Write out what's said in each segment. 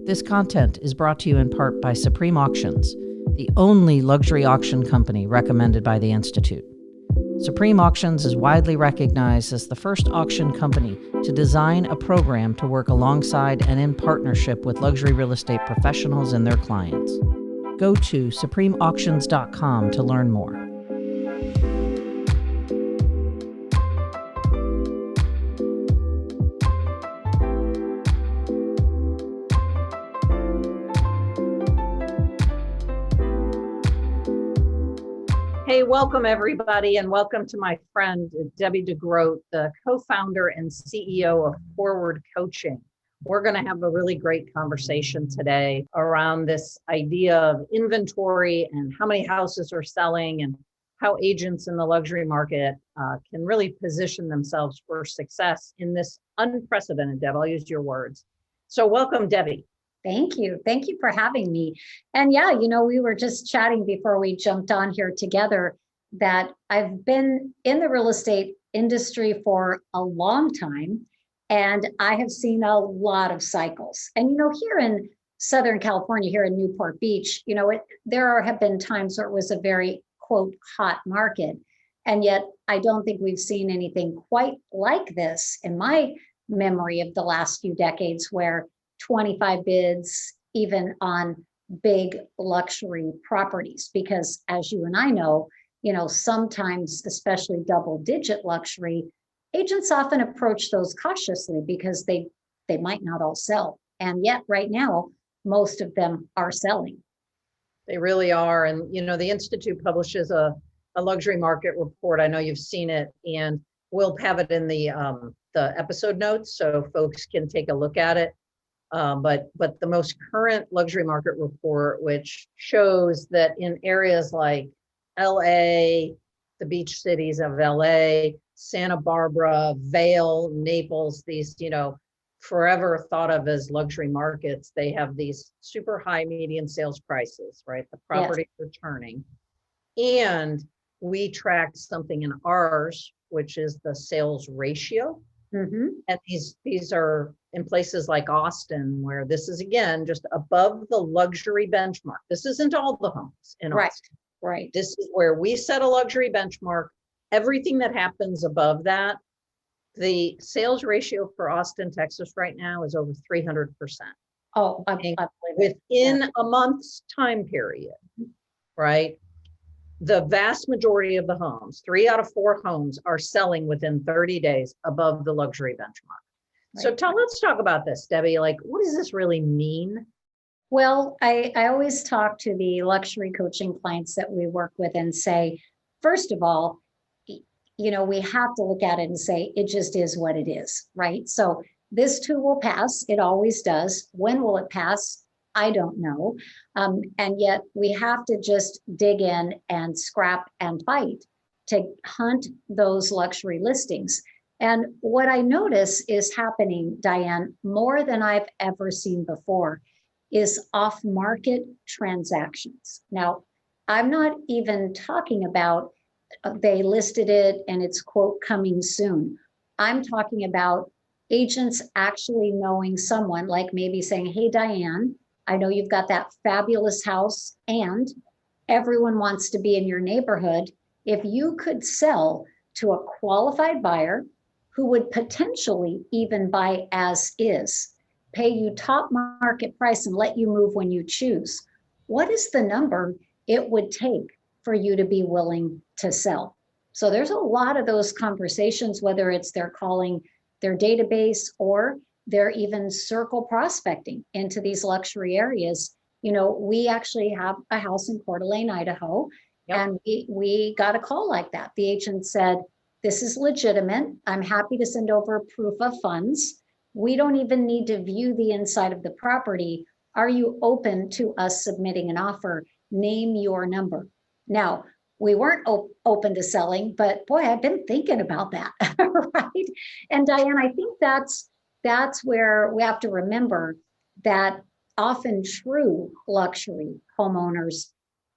This content is brought to you in part by Supreme Auctions, the only luxury auction company recommended by the Institute. Supreme Auctions is widely recognized as the first auction company to design a program to work alongside and in partnership with luxury real estate professionals and their clients. Go to supremeauctions.com to learn more. Hey, welcome everybody, and welcome to my friend, Debbie De Grote, the co-founder and CEO of Forward Coaching. We're going to have a really great conversation today around this idea of inventory and how many houses are selling and how agents in the luxury market can really position themselves for success in this unprecedented, Deb, I'll use your words. So welcome, Debbie. Thank you. Thank you for having me. And yeah, we were just chatting before we jumped on here together that I've been in the real estate industry for a long time, and I have seen a lot of cycles. And, here in Southern California, here in Newport Beach, there have been times where it was a very, quote, hot market. And yet I don't think we've seen anything quite like this in my memory of the last few decades, where 25 bids, even on big luxury properties, because as you and I know, sometimes, especially double-digit luxury, agents often approach those cautiously because they might not all sell. And yet right now, most of them are selling. They really are. And, the Institute publishes a luxury market report. I know you've seen it, and we'll have it in the episode notes so folks can take a look at it. But the most current luxury market report, which shows that in areas like LA, the beach cities of LA, Santa Barbara, Vail, Naples, these, forever thought of as luxury markets, they have these super high median sales prices, right? The properties are turning. And we track something in ours, which is the sales ratio. Mm-hmm. And these are in places like Austin, where this is, again, just above the luxury benchmark. This isn't all the homes in Austin. Right. This is where we set a luxury benchmark. Everything that happens above that, the sales ratio for Austin, Texas right now is over 300%. Oh, within a month's time period, right? The vast majority of the homes, 3 out of 4 homes, are selling within 30 days above the luxury benchmark. Right. So let's talk about this, Debbie. What does this really mean? Well, I always talk to the luxury coaching clients that we work with and say, first of all, we have to look at it and say, it just is what it is, right? So this too will pass. It always does. When will it pass? I don't know. And yet we have to just dig in and scrap and fight to hunt those luxury listings. And what I notice is happening, Diane, more than I've ever seen before, is off-market transactions. Now, I'm not even talking about they listed it and it's, quote, coming soon. I'm talking about agents actually knowing someone, like maybe saying, hey, Diane, I know you've got that fabulous house and everyone wants to be in your neighborhood. If you could sell to a qualified buyer who would potentially even buy as is, pay you top market price and let you move when you choose, what is the number it would take for you to be willing to sell? So there's a lot of those conversations, whether it's they're calling their database or they're even circle prospecting into these luxury areas. We actually have a house in Coeur d'Alene, Idaho, and we got a call like that. The agent said, this is legitimate. I'm happy to send over proof of funds. We don't even need to view the inside of the property. Are you open to us submitting an offer? Name your number. Now, we weren't open to selling, but boy, I've been thinking about that, right? And Diane, I think that's where we have to remember that often true luxury homeowners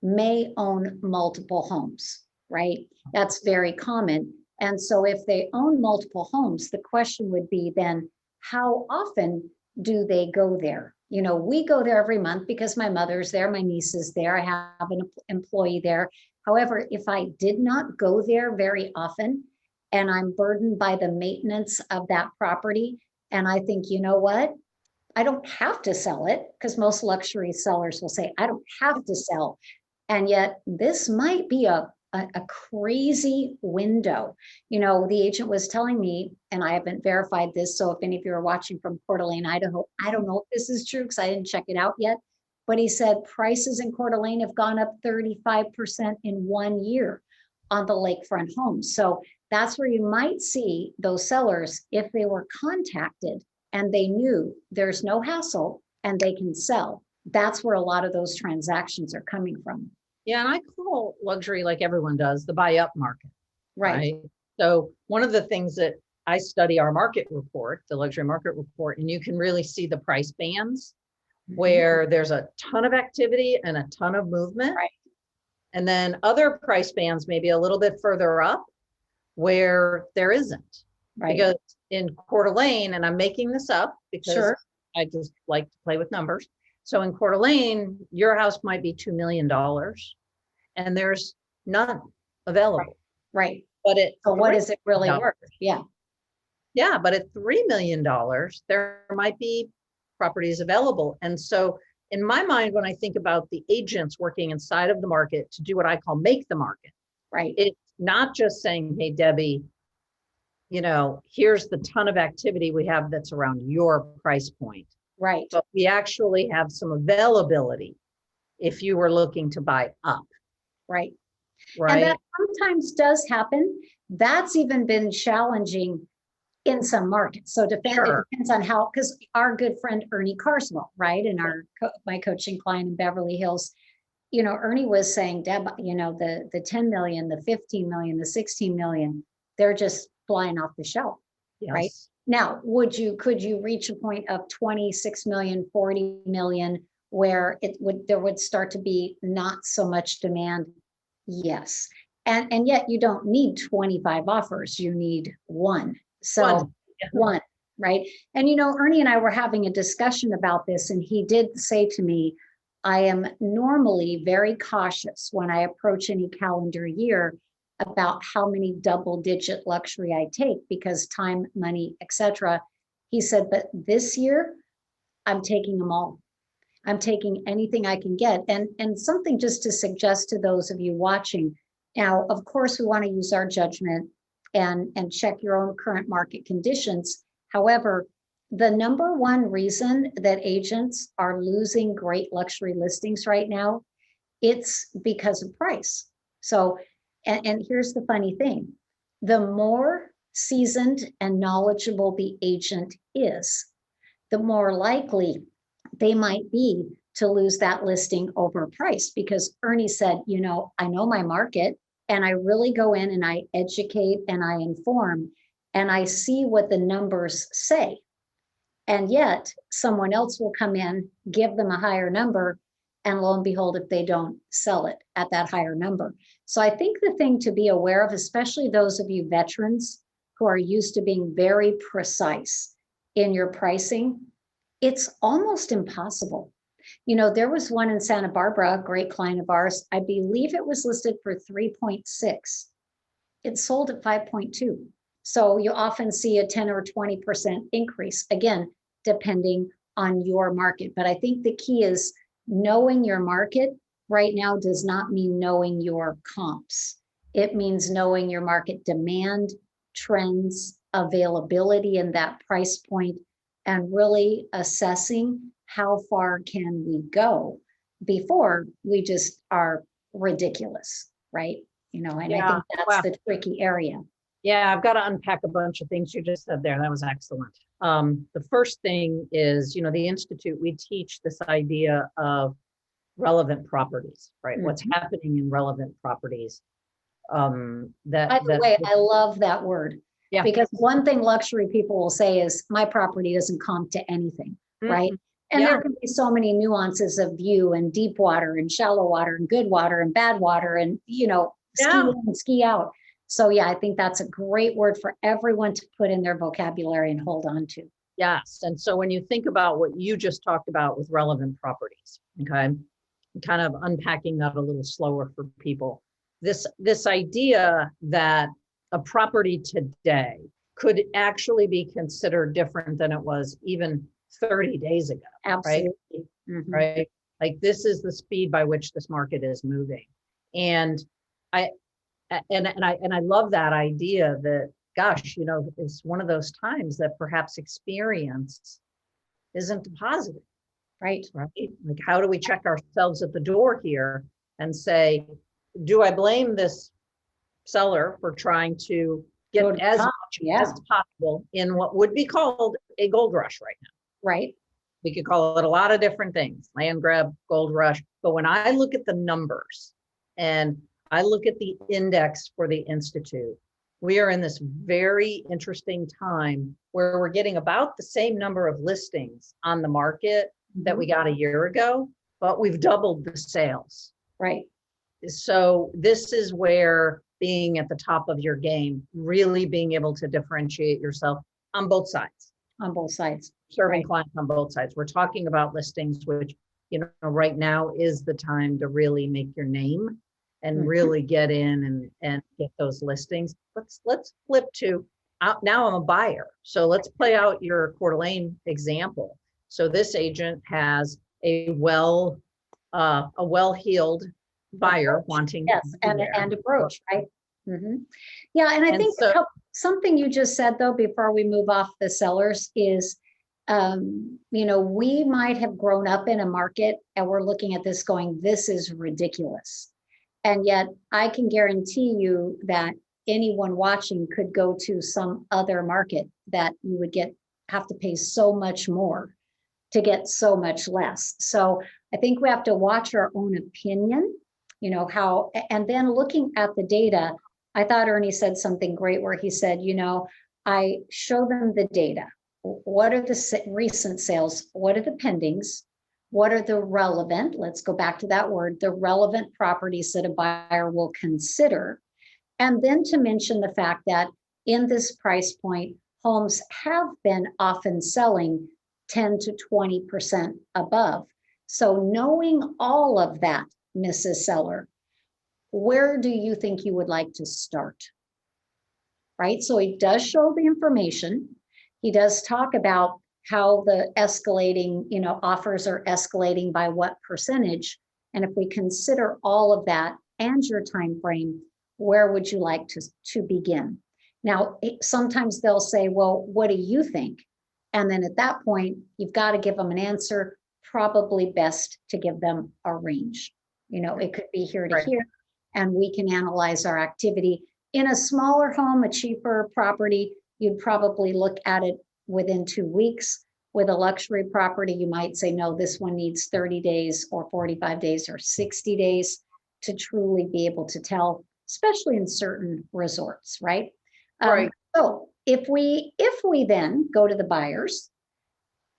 may own multiple homes, right? That's very common. And so if they own multiple homes, the question would be then, how often do they go there? We go there every month because my mother's there, my niece is there, I have an employee there. However, if I did not go there very often and I'm burdened by the maintenance of that property, and I think, you know what? I don't have to sell it, because most luxury sellers will say, I don't have to sell. And yet this might be a crazy window. The agent was telling me, and I haven't verified this, so if any of you are watching from Coeur d'Alene, Idaho, I don't know if this is true because I didn't check it out yet, but he said prices in Coeur d'Alene have gone up 35% in 1 year on the lakefront homes. So that's where you might see those sellers, if they were contacted and they knew there's no hassle and they can sell. That's where a lot of those transactions are coming from. Yeah, and I call luxury, like everyone does, the buy up market. Right. So one of the things that I study our market report, the luxury market report, and you can really see the price bands where there's a ton of activity and a ton of movement. Right. And then other price bands, maybe a little bit further up, where there isn't. Right. Because in Coeur d'Alene, and I'm making this up because Sure. I just like to play with numbers. So in Coeur d'Alene, your house might be $2 million and there's none available. Right. But so what is it really worth? Yeah. Yeah. But at $3 million, there might be properties available. And so in my mind, when I think about the agents working inside of the market to do what I call make the market, right, it's not just saying, hey, Debbie, here's the ton of activity we have that's around your price point. Right. But we actually have some availability if you were looking to buy up. Right. Right. And that sometimes does happen. That's even been challenging in some markets. So it depends on how, because our good friend Ernie Carswell, right, and my coaching client in Beverly Hills, Ernie was saying, Deb, the 10 million, the 15 million, the 16 million, they're just flying off the shelf. Yes. Right. Now, could you reach a point of 26 million, 40 million where there would start to be not so much demand? Yes. And yet you don't need 25 offers, you need one. So one, right? And Ernie and I were having a discussion about this, and he did say to me, I am normally very cautious when I approach any calendar year about how many double-digit luxury I take, because time, money, etc. He said, but this year, I'm taking them all. I'm taking anything I can get. And something just to suggest to those of you watching. Now, of course, we want to use our judgment and check your own current market conditions. However, the number one reason that agents are losing great luxury listings right now, it's because of price. So, and here's the funny thing. The more seasoned and knowledgeable the agent is, the more likely they might be to lose that listing over price. Because Ernie said, I know my market, and I really go in and I educate and I inform and I see what the numbers say. And yet someone else will come in, give them a higher number, and lo and behold, if they don't sell it at that higher number. So I think the thing to be aware of, especially those of you veterans who are used to being very precise in your pricing, it's almost impossible. There was one in Santa Barbara, a great client of ours. I believe it was listed for 3.6. It sold at 5.2. So you often see a 10 or 20% increase, again, depending on your market. But I think the key is knowing your market right now does not mean knowing your comps. It means knowing your market demand, trends, availability in that price point, and really assessing how far can we go before we just are ridiculous, right? And I think that's the tricky area. Yeah, I've got to unpack a bunch of things you just said there. That was excellent. The first thing is, the Institute, we teach this idea of relevant properties, right? Mm-hmm. What's happening in relevant properties. By the way, I love that word. Yeah. Because one thing luxury people will say is, my property doesn't comp to anything, right? And there can be so many nuances of view, and deep water and shallow water and good water and bad water, and, ski in and ski out. So I think that's a great word for everyone to put in their vocabulary and hold on to. Yes. And so when you think about what you just talked about with relevant properties, okay, kind of unpacking that a little slower for people. This idea that a property today could actually be considered different than it was even 30 days ago. Absolutely. Right? Mm-hmm. Right. Like this is the speed by which this market is moving. And I I love that idea that, gosh, it's one of those times that perhaps experience isn't a positive. Right. Right? Like, how do we check ourselves at the door here and say, do I blame this seller for trying to get as much as possible in what would be called a gold rush right now? Right. We could call it a lot of different things, land grab, gold rush. But when I look at the numbers and I look at the index for the Institute, we are in this very interesting time where we're getting about the same number of listings on the market that we got a year ago, but we've doubled the sales. Right. So this is where being at the top of your game, really being able to differentiate yourself on both sides. On both sides. Serving clients on both sides. We're talking about listings, which, right now is the time to really make your name and really get in and get those listings. Let's flip to, now I'm a buyer. So let's play out your Coeur d'Alene example. So this agent has a well-heeled buyer wanting and approach, right? Mm-hmm. Yeah, and I think something you just said though before we move off the sellers is, we might have grown up in a market and we're looking at this going, this is ridiculous, and yet I can guarantee you that anyone watching could go to some other market that you would have to pay so much more to get so much less. So I think we have to watch our own opinion, how, and then looking at the data. I thought Ernie said something great where he said, I show them the data. What are the recent sales? What are the pendings? What are the relevant, let's go back to that word, the relevant properties that a buyer will consider. And then to mention the fact that in this price point, homes have been often selling 10 to 20% above. So knowing all of that, Mrs. Seller, where do you think you would like to start? Right? So he does show the information. He does talk about how the escalating, offers are escalating by what percentage. And if we consider all of that and your time frame, where would you like to begin? Now, sometimes they'll say, well, what do you think? And then at that point, you've got to give them an answer, probably best to give them a range. It could be here to here, and we can analyze our activity. In a smaller home, a cheaper property, you'd probably look at it within 2 weeks. With a luxury property, you might say, no, this one needs 30 days or 45 days or 60 days to truly be able to tell, especially in certain resorts, right? Right. So if we then go to the buyers,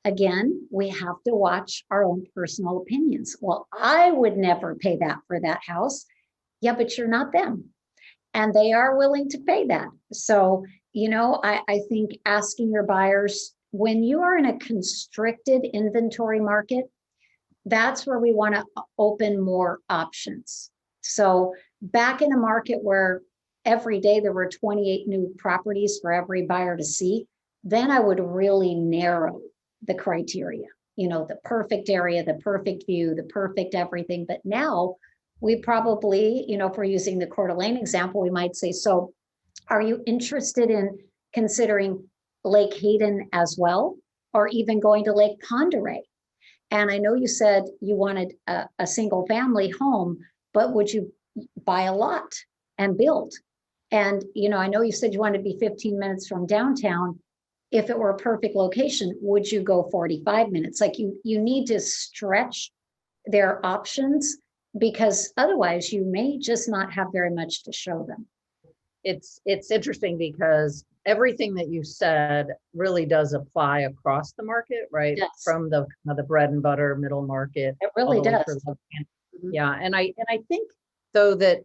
again, we have to watch our own personal opinions. Well, I would never pay that for that house. Yeah, but you're not them. And they are willing to pay that. So, I think asking your buyers, when you are in a constricted inventory market, that's where we want to open more options. So back in a market where every day there were 28 new properties for every buyer to see, then I would really narrow the criteria, the perfect area, the perfect view, the perfect everything. But now we probably, if we're using the Coeur d'Alene example, we might say, so are you interested in considering Lake Hayden as well, or even going to Lake Pend Oreille? And I know you said you wanted a single family home, but would you buy a lot and build? And, I know you said you wanted to be 15 minutes from downtown. If it were a perfect location, would you go 45 minutes? Like you need to stretch their options, because otherwise you may just not have very much to show them. It's interesting because everything that you said really does apply across the market, right? Yes. From the bread and butter middle market. It really does. Yeah. And I think though that,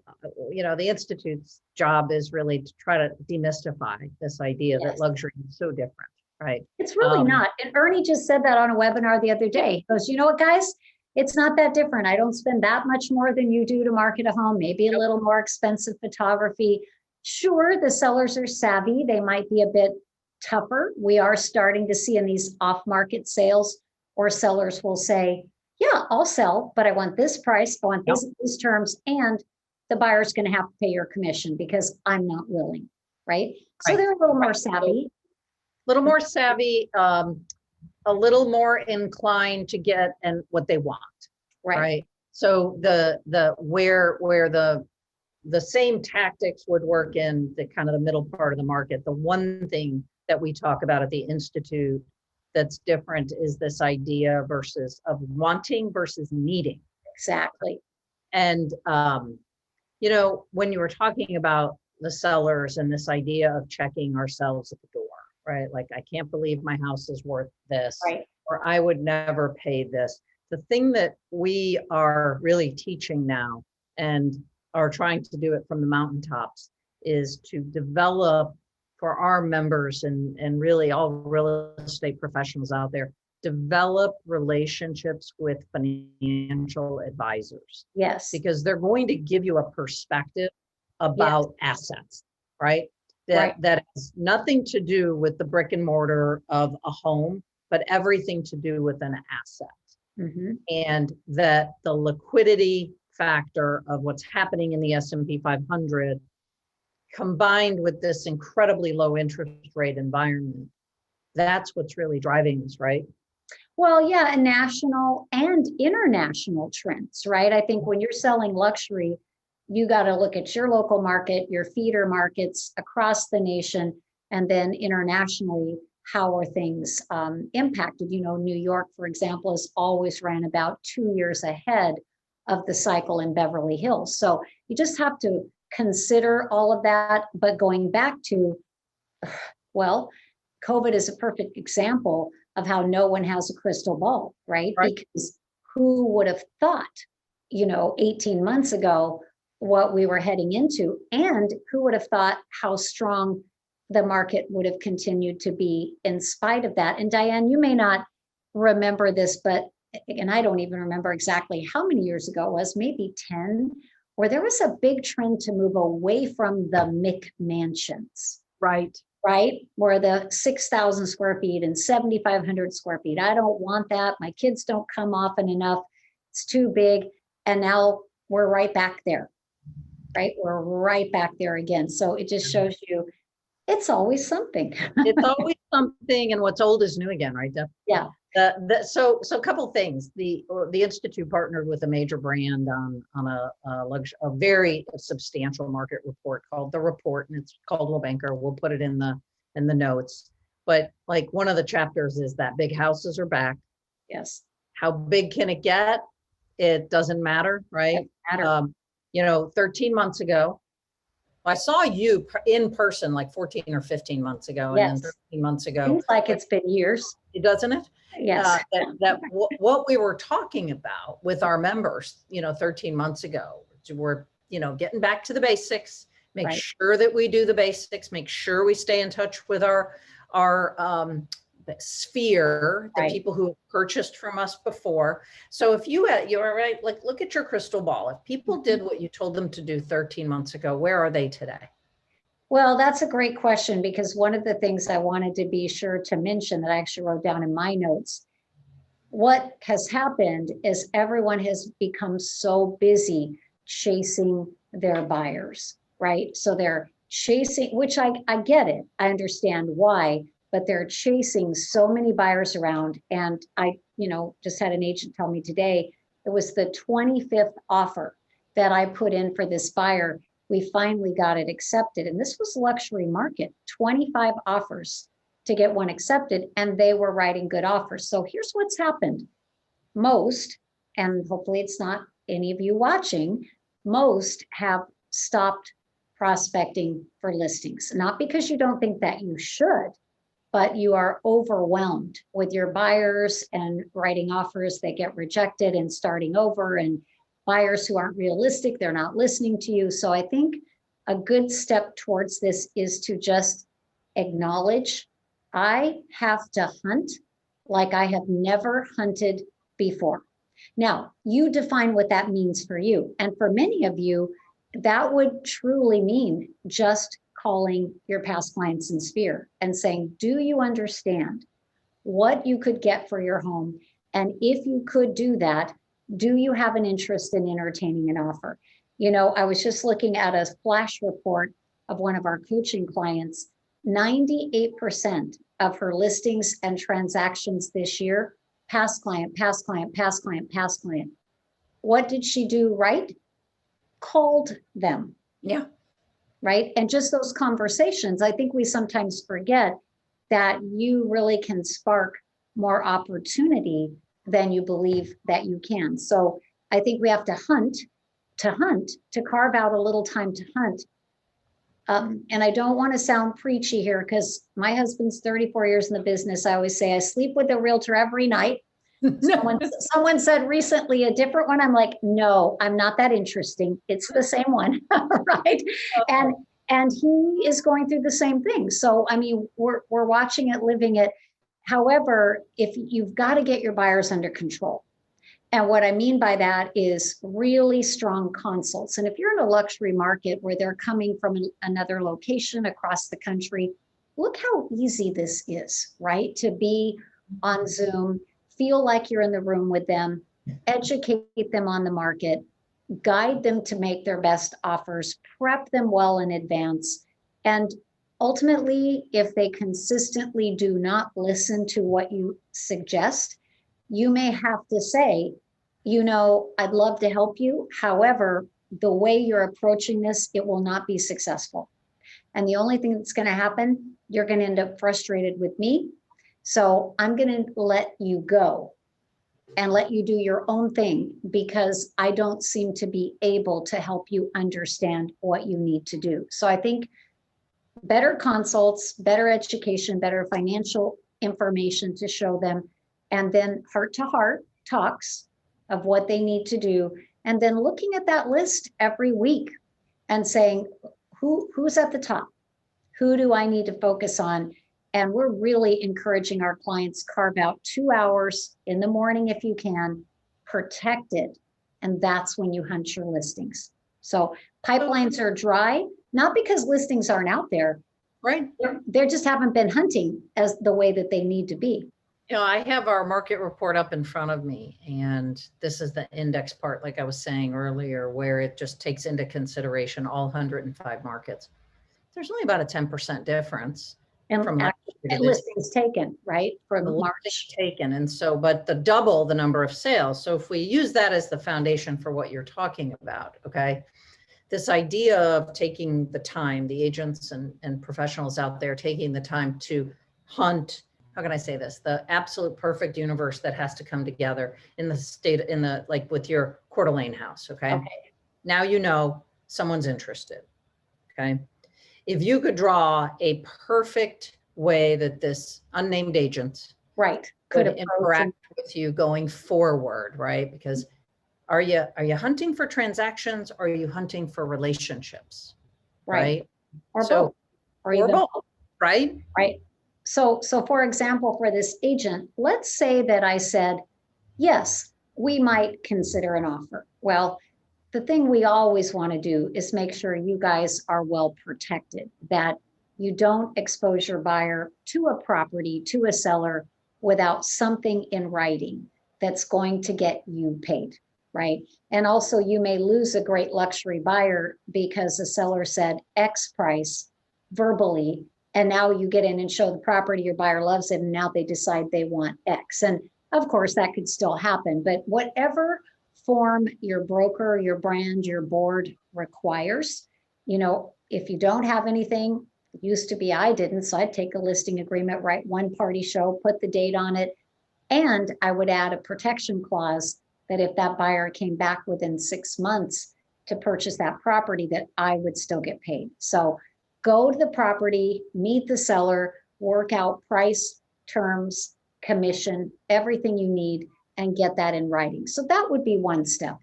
the Institute's job is really to try to demystify this idea that luxury is so different, right? It's really not. And Ernie just said that on a webinar the other day. He goes, you know what, guys? It's not that different. I don't spend that much more than you do to market a home, maybe a little more expensive photography. Sure, the sellers are savvy. They might be a bit tougher. We are starting to see in these off-market sales, or sellers will say, yeah, I'll sell, but I want this price, I want these terms, and the buyer's going to have to pay your commission because I'm not willing, right? So they're a little more savvy. Little more savvy, a little more inclined to get and what they want, right? So where the same tactics would work in the kind of the middle part of the market. The one thing that we talk about at the Institute that's different is this idea of wanting versus needing. Exactly. And when you were talking about the sellers and this idea of checking ourselves at the door, right? Like, I can't believe my house is worth this, or I would never pay this. The thing that we are really teaching now and are trying to do it from the mountaintops is to develop for our members and really all real estate professionals out there, develop relationships with financial advisors. Yes. Because they're going to give you a perspective about assets, right? That has nothing to do with the brick and mortar of a home, but everything to do with an asset. Mm-hmm. And that the liquidity factor of what's happening in the S&P 500 combined with this incredibly low interest rate environment, that's what's really driving this, right? Well, yeah, and national and international trends, right? I think when you're selling luxury, you got to look at your local market, your feeder markets across the nation, and then internationally, how are things impacted? New York, for example, has always ran about 2 years ahead of the cycle in Beverly Hills. So you just have to consider all of that. But going back to, well, COVID is a perfect example of how no one has a crystal ball, right? Because who would have thought, 18 months ago, what we were heading into, and who would have thought how strong the market would have continued to be in spite of that. And Diane, you may not remember this, and I don't even remember exactly how many years ago it was, maybe 10, where there was a big trend to move away from the McMansions. Right. Where the 6,000 square feet and 7,500 square feet. I don't want that. My kids don't come often enough. It's too big. And now we're right back there, right? We're right back there again. So it just shows you it's always something. It's always something. And what's old is new again, right, Deb? Yeah. So a couple things. The Institute partnered with a major brand on a very substantial market report called The Report, and it's called Banker. We'll put it in the notes. But like one of the chapters is that big houses are back. Yes. How big can it get? It doesn't matter, right? It doesn't matter. 13 months ago, I saw you in person like 14 or 15 months ago, and then 13 months ago. Seems like it's been years. Doesn't it? Yes. What we were talking about with our members, 13 months ago, we're, getting back to the basics, make sure that we do the basics, make sure we stay in touch with our sphere, the people who have purchased from us before. So if you're right, like look at your crystal ball. If people did what you told them to do 13 months ago, where are they today? Well, that's a great question, because one of the things I wanted to be sure to mention that I actually wrote down in my notes, what has happened is everyone has become so busy chasing their buyers, right? So they're chasing, which I get it. I understand why, but they're chasing so many buyers around. And I, just had an agent tell me today, it was the 25th offer that I put in for this buyer. We finally got it accepted. And this was luxury market, 25 offers to get one accepted, and they were writing good offers. So here's what's happened. Most, and hopefully it's not any of you watching, most have stopped prospecting for listings. Not because you don't think that you should, but you are overwhelmed with your buyers and writing offers that get rejected and starting over, and buyers who aren't realistic, they're not listening to you. So I think a good step towards this is to just acknowledge, I have to hunt like I have never hunted before. Now, you define what that means for you. And for many of you, that would truly mean just calling your past clients in Sphere and saying, do you understand what you could get for your home? And if you could do that, do you have an interest in entertaining an offer? You know, I was just looking at a flash report of one of our coaching clients. 98% of her listings and transactions this year, past client, past client, past client, past client. What did she do right? Called them. Yeah. Right. And just those conversations, I think we sometimes forget that you really can spark more opportunity than you believe that you can. So I think we have to hunt, to carve out a little time to hunt. And I don't want to sound preachy here because my husband's 34 years in the business. I always say I sleep with a realtor every night. Someone said recently a different one. I'm like, no, I'm not that interesting. It's the same one, right? And he is going through the same thing. So I mean, we're watching it, living it. However, if you've got to get your buyers under control. And what I mean by that is really strong consults. And if you're in a luxury market where they're coming from another location across the country, look how easy this is, right? To be on Zoom, feel like you're in the room with them, educate them on the market, guide them to make their best offers, prep them well in advance. And ultimately, if they consistently do not listen to what you suggest, you may have to say, you know, I'd love to help you. However, the way you're approaching this, it will not be successful. And the only thing that's going to happen, you're going to end up frustrated with me. So I'm going to let you go and let you do your own thing because I don't seem to be able to help you understand what you need to do. So I think better consults, better education, better financial information to show them, and then heart-to-heart talks of what they need to do, and then looking at that list every week and saying, who's at the top? Who do I need to focus on? And we're really encouraging our clients, carve out 2 hours in the morning if you can, protect it, and that's when you hunt your listings. So pipelines are dry, not because listings aren't out there, right? They just haven't been hunting as the way that they need to be. You know, I have our market report up in front of me, and this is the index part, like I was saying earlier, where it just takes into consideration all 105 markets. There's only about a 10% difference. And from listings taken, right? From March taken. And so, but the double the number of sales. So if we use that as the foundation for what you're talking about, okay, this idea of taking the time, the agents and professionals out there taking the time to hunt, how can I say this? The absolute perfect universe that has to come together in the state, in the, like with your Coeur d'Alene house, okay? Now you know someone's interested, okay? If you could draw a perfect way that this unnamed agent could interact with you going forward, right? Because are you hunting for transactions or are you hunting for relationships? Right? Or both. Or both, right? Right. So for example, for this agent, let's say that I said, yes, we might consider an offer. Well, the thing we always want to do is make sure you guys are well protected, that you don't expose your buyer to a property, to a seller without something in writing that's going to get you paid, right? And also you may lose a great luxury buyer because the seller said X price verbally, and now you get in and show the property, your buyer loves it, and now they decide they want X. And of course that could still happen, but whatever form your broker, your brand, your board requires, you know, if you don't have anything, it used to be I didn't, so I'd take a listing agreement, write one party show, put the date on it, and I would add a protection clause that if that buyer came back within 6 months to purchase that property, that I would still get paid. So go to the property, meet the seller, work out price, terms, commission, everything you need, and get that in writing. So that would be one step.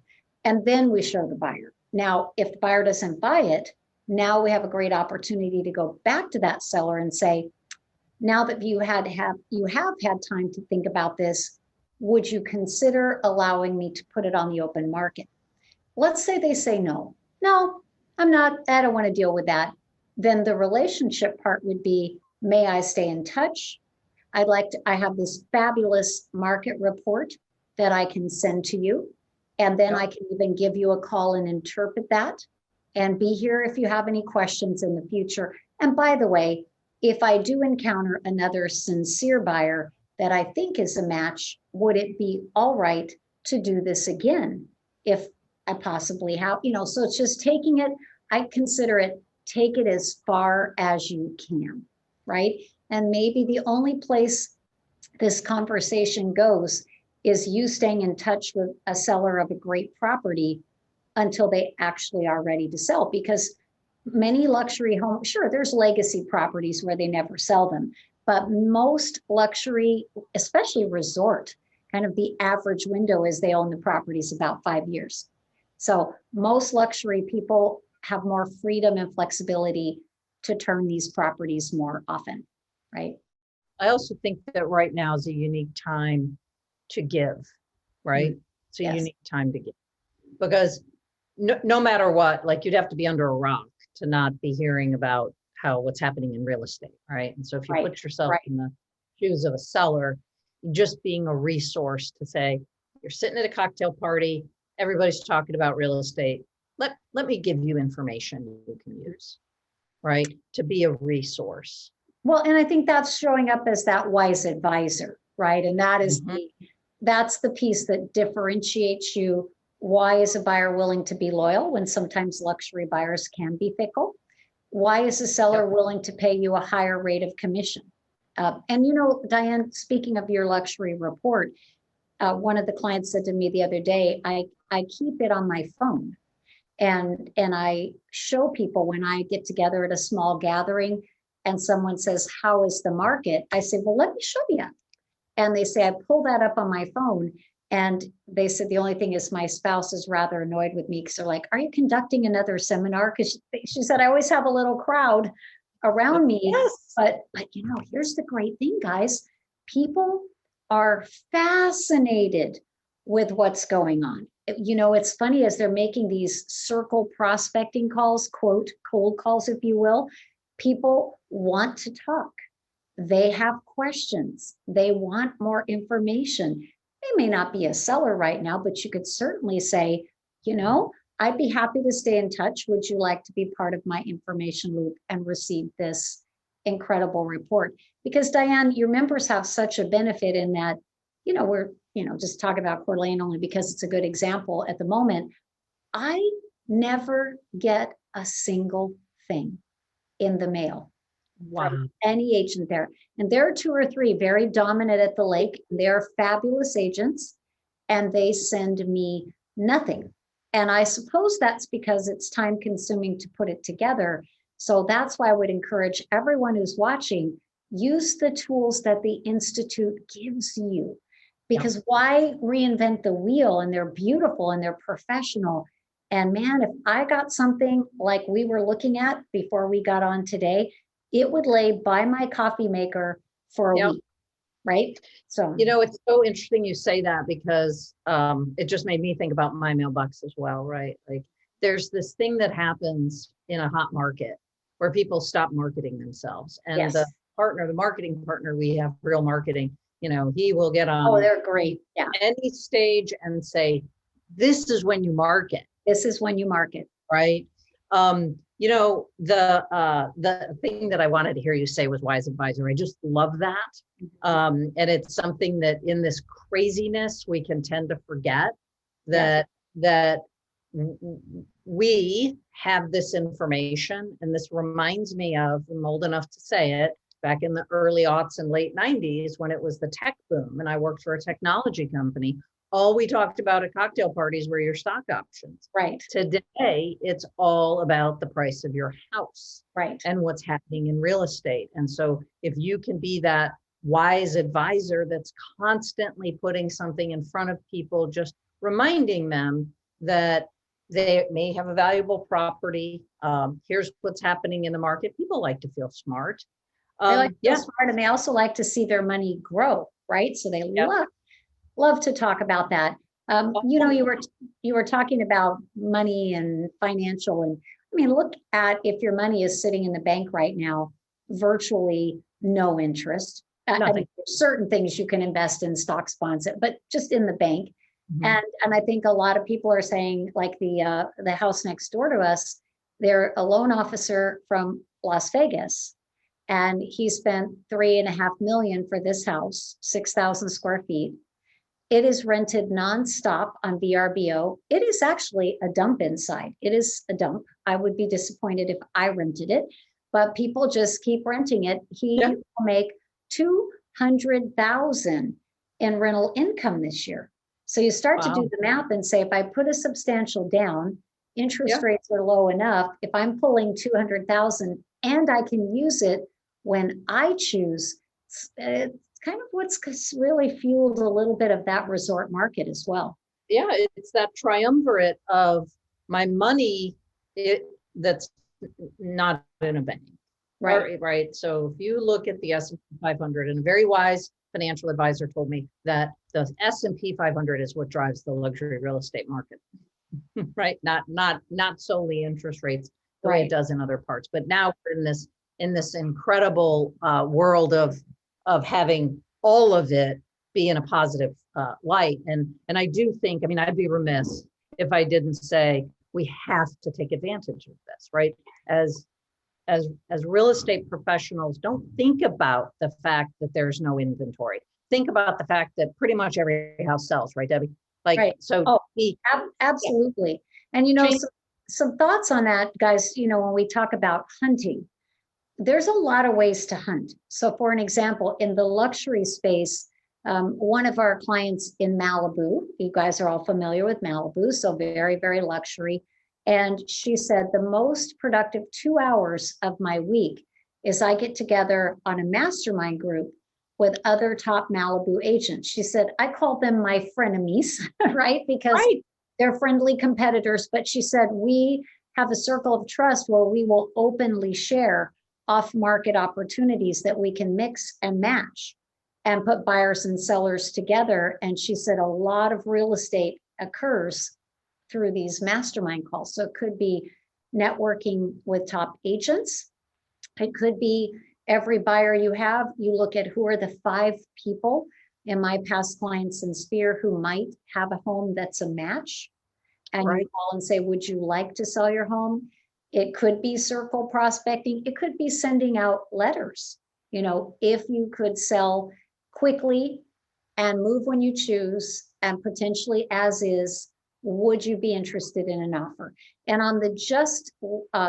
And then we show the buyer. Now, if the buyer doesn't buy it, now we have a great opportunity to go back to that seller and say, now that you have had time to think about this, would you consider allowing me to put it on the open market? Let's say they say no. No, I don't want to deal with that. Then the relationship part would be, may I stay in touch? I have this fabulous market report that I can send to you. And then I can even give you a call and interpret that and be here if you have any questions in the future. And by the way, if I do encounter another sincere buyer that I think is a match, would it be all right to do this again? If I possibly have, so it's just taking it, I consider it, take it as far as you can, right? And maybe the only place this conversation goes is you staying in touch with a seller of a great property until they actually are ready to sell. Because many luxury homes, sure, there's legacy properties where they never sell them, but most luxury, especially resort, kind of the average window is they own the properties about 5 years. So most luxury people have more freedom and flexibility to turn these properties more often, right? I also think that right now is a unique time to give, right? It's a unique time to give, because no matter what, like, you'd have to be under a rock to not be hearing about what's happening in real estate, right? And so if you put yourself in the shoes of a seller, just being a resource to say, you're sitting at a cocktail party, everybody's talking about real estate. Let me give you information you can use, right? To be a resource. Well, and I think that's showing up as that wise advisor, right? And that is that's the piece that differentiates you. Why is a buyer willing to be loyal when sometimes luxury buyers can be fickle? Why is a seller willing to pay you a higher rate of commission? And Diane, speaking of your luxury report, one of the clients said to me the other day, I keep it on my phone. And I show people when I get together at a small gathering and someone says, how is the market? I say, well, let me show you. And they say, I pull that up on my phone. And they said, the only thing is my spouse is rather annoyed with me because they're like, are you conducting another seminar? Because she said, I always have a little crowd around me. Yes. But here's the great thing, guys. People are fascinated with what's going on. It's funny, as they're making these circle prospecting calls, quote, cold calls, if you will, people want to talk. They have questions. They want more information. They may not be a seller right now, but you could certainly say, I'd be happy to stay in touch. Would you like to be part of my information loop and receive this incredible report? Because Diane, your members have such a benefit in that, we're, just talk about Coeur d'Alene only because it's a good example at the moment. I never get a single thing in the mail from any agent there. And there are 2 or 3 very dominant at the lake. They're fabulous agents and they send me nothing. And I suppose that's because it's time consuming to put it together. So that's why I would encourage everyone who's watching, use the tools that the Institute gives you. Because why reinvent the wheel? And they're beautiful and they're professional. And man, if I got something like we were looking at before we got on today, it would lay by my coffee maker for a week, right? So, it's so interesting you say that, because it just made me think about my mailbox as well, right? Like, there's this thing that happens in a hot market where people stop marketing themselves. And the marketing partner we have, Real Marketing, he will get on. Oh, they're great. Yeah. Any stage and say, this is when you market. This is when you market. Right. The thing that I wanted to hear you say was wise advisor. I just love that. And it's something that in this craziness, we can tend to forget that we have this information. And this reminds me of, I'm old enough to say it, back in the early aughts and late 90s when it was the tech boom and I worked for a technology company. All we talked about at cocktail parties were your stock options. Right. Today, it's all about the price of your house. Right. And what's happening in real estate. And so if you can be that wise advisor that's constantly putting something in front of people, just reminding them that they may have a valuable property. Here's what's happening in the market. People like to feel smart. They like to Yeah, feel smart, and they also like to see their money grow, right? So they yeah. love to talk about that. You were talking about money and financial, and I mean, look at if your money is sitting in the bank right now, virtually no interest. I Nothing. mean, there's certain things you can invest in, stocks, bonds, but just in the bank. Mhm. And I think a lot of people are saying, like the house next door to us, they're a loan officer from Las Vegas, and he spent 3.5 million for this house, 6,000 square feet. It is rented nonstop on VRBO. It is actually a dump inside. It is a dump. I would be disappointed if I rented it, but people just keep renting it. He Yeah. will make 200,000 in rental income this year. So you start to do Wow. the math and say, if I put a substantial down, interest Yeah. rates are low enough. If I'm pulling 200,000 and I can use it when I choose, it's kind of what's really fueled a little bit of that resort market as well. Yeah, it's that triumvirate of my money that's not in a bank. Right. Right. So if you look at the S&P 500, and a very wise financial advisor told me that the S&P 500 is what drives the luxury real estate market, right? Not solely interest rates the way it does in other parts. But now we're in this incredible world of having all of it be in a positive light. And I do think, I mean, I'd be remiss if I didn't say we have to take advantage of this, right? As real estate professionals, don't think about the fact that there's no inventory. Think about the fact that pretty much every house sells, right, Debbie? Like, Right. so Absolutely. And some thoughts on that, guys. When we talk about hunting, there's a lot of ways to hunt. So for an example, in the luxury space, one of our clients in Malibu, you guys are all familiar with Malibu, so very, very luxury. And she said, the most productive 2 hours of my week is I get together on a mastermind group with other top Malibu agents. She said, I call them my frenemies, right? Because they're friendly competitors. But she said, we have a circle of trust where we will openly share off-market opportunities that we can mix and match and put buyers and sellers together. And she said a lot of real estate occurs through these mastermind calls. So it could be networking with top agents. It could be every buyer you have, you look at who are the 5 people in my past clients in Sphere who might have a home that's a match. And you call and say, would you like to sell your home? It could be circle prospecting. It could be sending out letters. If you could sell quickly and move when you choose and potentially as is, would you be interested in an offer? And on the just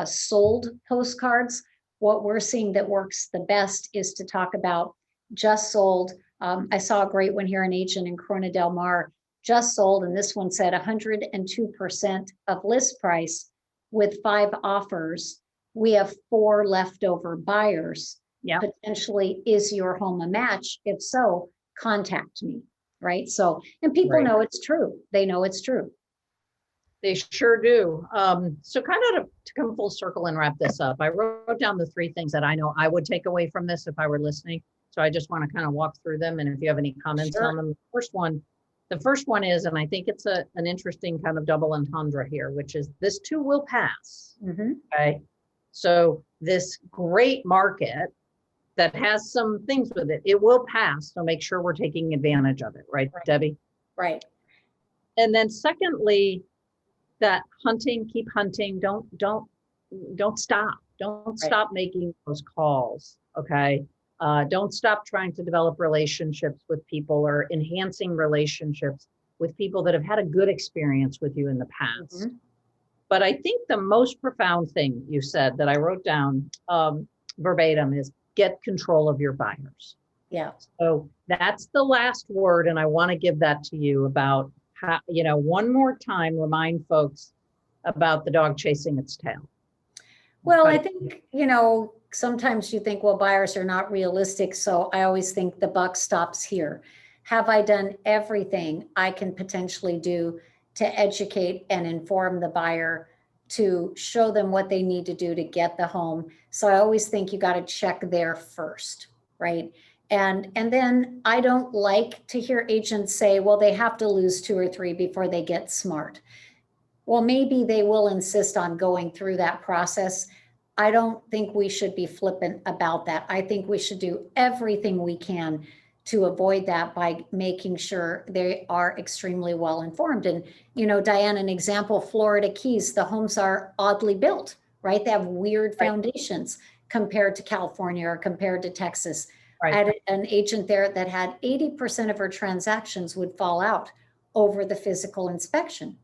sold postcards, what we're seeing that works the best is to talk about just sold. I saw a great one here, an agent in Corona Del Mar, just sold, and this one said 102% of list price with 5 offers. We have 4 leftover buyers. Yeah. Potentially, is your home a match? If so, contact me. Right. So, and people know it's true. They know it's true. They sure do. So kind of to come full circle and wrap this up, I wrote down the 3 things that I know I would take away from this if I were listening. So I just want to kind of walk through them. And if you have any comments on them, the first one is, and I think it's an interesting kind of double entendre here, which is this too will pass. Mm-hmm. Okay. So this great market that has some things with it, it will pass. So make sure we're taking advantage of it. Right, Debbie? Right. And then secondly, that keep hunting. Don't stop. Don't stop making those calls. Okay. Don't stop trying to develop relationships with people or enhancing relationships with people that have had a good experience with you in the past. Mm-hmm. But I think the most profound thing you said that I wrote down verbatim is get control of your buyers. Yeah. So that's the last word. And I want to give that to you about how, one more time, remind folks about the dog chasing its tail. Well, I think, sometimes you think, well, buyers are not realistic. So I always think the buck stops here. Have I done everything I can potentially do to educate and inform the buyer to show them what they need to do to get the home. So I always think you got to check there first, right? And then I don't like to hear agents say, well, they have to lose 2 or 3 before they get smart. Well, maybe they will insist on going through that process. I don't think we should be flippant about that. I think we should do everything we can to avoid that by making sure they are extremely well informed. And, Diane, an example, Florida Keys, the homes are oddly built, right? They have weird foundations compared to California or compared to Texas. Right. I had an agent there that had 80% of her transactions would fall out over the physical inspection.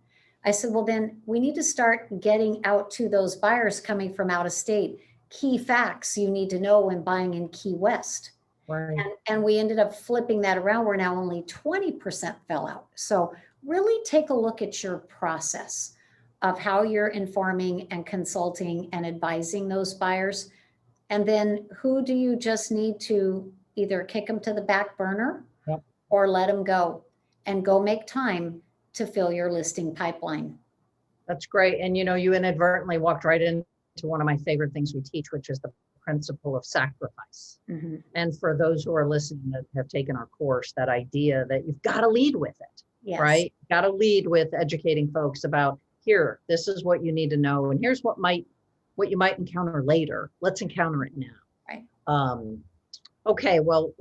I said, well, then we need to start getting out to those buyers coming from out of state, key facts you need to know when buying in Key West. Right. And we ended up flipping that around where now only 20% fell out. So really take a look at your process of how you're informing and consulting and advising those buyers. And then who do you just need to either kick them to the back burner or let them go and go make time to fill your listing pipeline. That's great. And you inadvertently walked right into one of my favorite things we teach, which is the principle of sacrifice. Mm-hmm. And for those who are listening that have taken our course, that idea that you've got to lead with it, yes. right? Got to lead with educating folks about, here, this is what you need to know. And here's what you might encounter later. Let's encounter it now. Right. Okay. Well,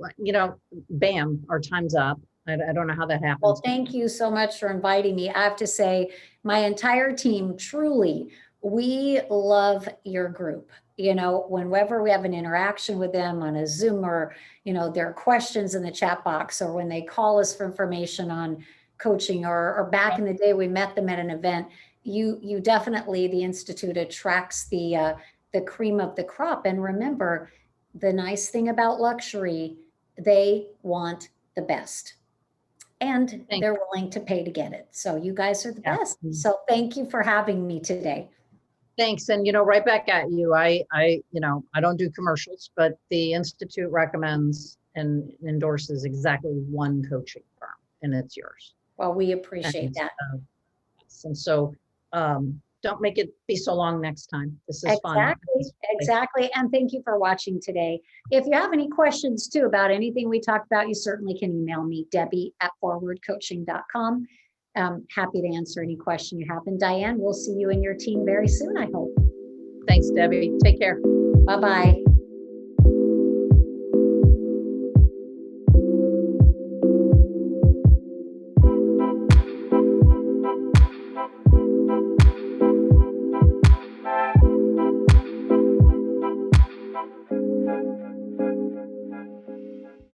bam, our time's up. I don't know how that happens. Well, thank you so much for inviting me. I have to say, my entire team, truly, we love your group. Whenever we have an interaction with them on a Zoom or, there are questions in the chat box, or when they call us for information on coaching, or back in the day, we met them at an event. You definitely, the Institute attracts the cream of the crop. And remember, the nice thing about luxury, they want the best. And they're willing to pay to get it. So you guys are the best. So thank you for having me today. Thanks. And, right back at you. I don't do commercials, but the Institute recommends and endorses exactly one coaching firm, and it's yours. Well, we appreciate that. And so don't make it be so long next time. This is fun. Exactly. And thank you for watching today. If you have any questions too about anything we talked about, you certainly can email me, Debbie@forwardcoaching.com. Happy to answer any question you have. And Diane, we'll see you and your team very soon, I hope. Thanks, Debbie. Take care. Bye-bye.